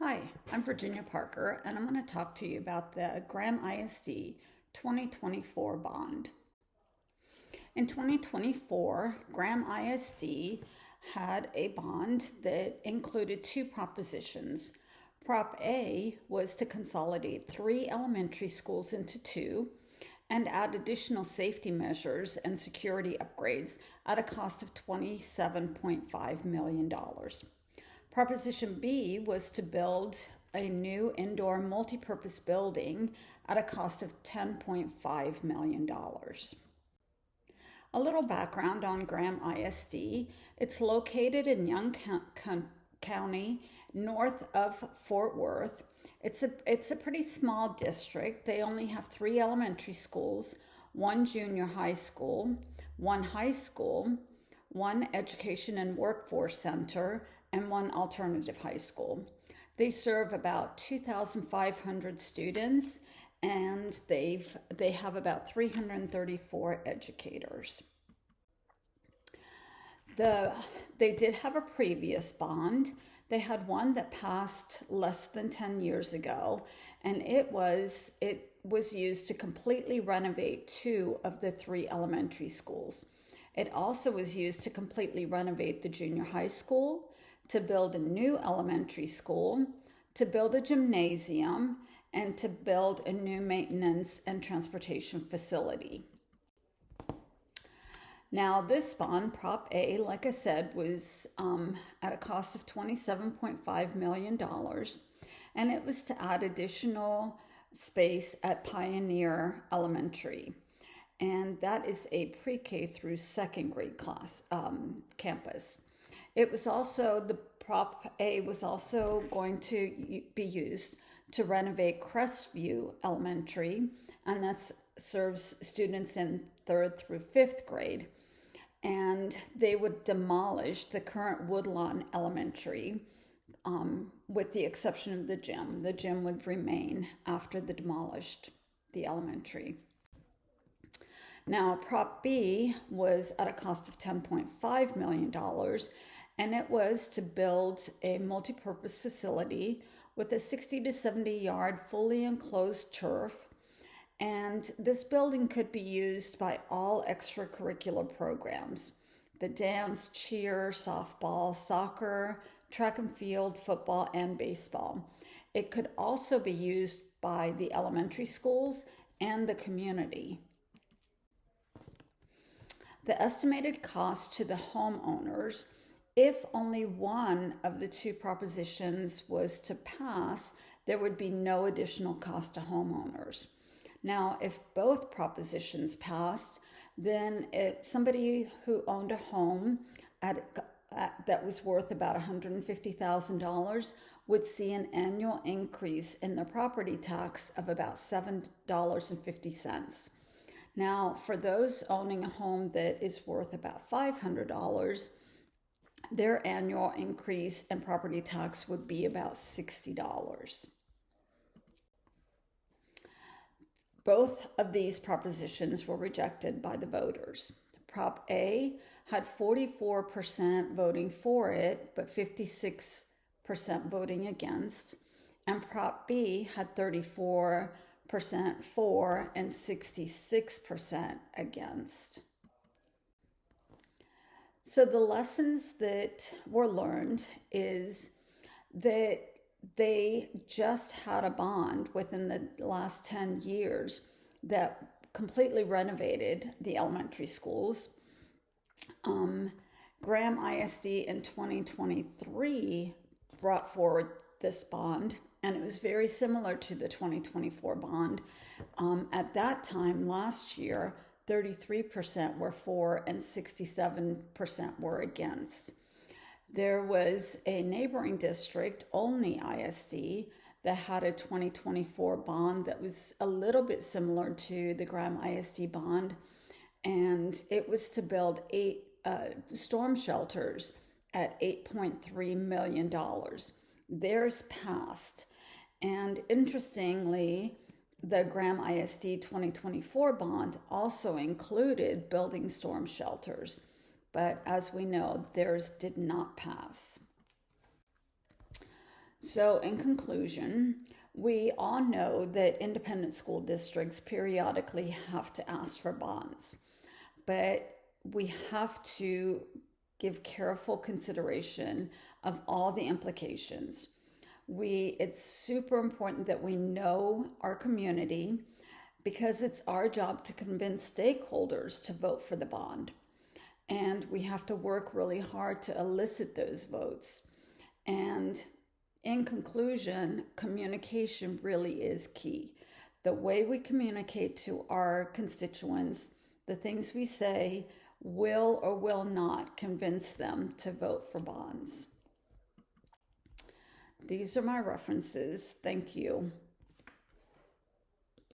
Hi, I'm Virginia Parker, and I'm going to talk to you about the Graham ISD 2024 bond. In 2024, Graham ISD had a bond that included two propositions. Prop A was to consolidate 3 elementary schools into 2 and add additional safety measures and security upgrades at a cost of $27.5 million. Proposition B was to build a new indoor multipurpose building at a cost of $10.5 million. A little background on Graham ISD. It's located in Young County, north of Fort Worth. It's a pretty small district. They only have 3 elementary schools, 1 junior high school, 1 high school, 1 education and workforce center, and 1 alternative high school. They serve about 2,500 students, and they have about 334 educators. They did have a previous bond. They had one that passed less than 10 years ago, and it was used to completely renovate 2 of the 3 elementary schools. It also was used to completely renovate the junior high school, to build a new elementary school, to build a gymnasium, and to build a new maintenance and transportation facility. Now, this bond, Prop A, like I said, was at a cost of $27.5 million, and it was to add additional space at Pioneer Elementary. And that is a pre-K through 2nd grade class campus. It was also, the Prop A was also going to be used to renovate Crestview Elementary, and that serves students in 3rd through 5th grade. And they would demolish the current Woodlawn Elementary, with the exception of the gym. The gym would remain after they demolished the elementary. Now, Prop B was at a cost of $10.5 million, and it was to build a multi-purpose facility with a 60 to 70 yard fully enclosed turf. And this building could be used by all extracurricular programs: the dance, cheer, softball, soccer, track and field, football, and baseball. It could also be used by the elementary schools and the community. The estimated cost to the homeowners, if only one of the 2 propositions was to pass, there would be no additional cost to homeowners. Now, if both propositions passed, then somebody who owned a home that was worth about $150,000 would see an annual increase in their property tax of about $7.50. Now, for those owning a home that is worth about $500, their annual increase in property tax would be about $60. Both of these propositions were rejected by the voters. Prop A had 44% voting for it, but 56% voting against, and Prop B had 34% for and 66% against. So the lessons that were learned is that they just had a bond within the last 10 years that completely renovated the elementary schools. Graham ISD in 2023 brought forward this bond, and it was very similar to the 2024 bond. At that time last year, 33% were for and 67% were against. There was a neighboring district, Olney ISD, that had a 2024 bond that was a little bit similar to the Graham ISD bond, and it was to build 8 storm shelters at $8.3 million. Theirs passed, and interestingly, the Graham ISD 2024 bond also included building storm shelters, but as we know, theirs did not pass. So, in conclusion, we all know that independent school districts periodically have to ask for bonds, but we have to give careful consideration of all the implications. It's super important that we know our community because it's our job to convince stakeholders to vote for the bond. And we have to work really hard to elicit those votes. And in conclusion, communication really is key. The way we communicate to our constituents, the things we say, will or will not convince them to vote for bonds. These are my references. Thank you.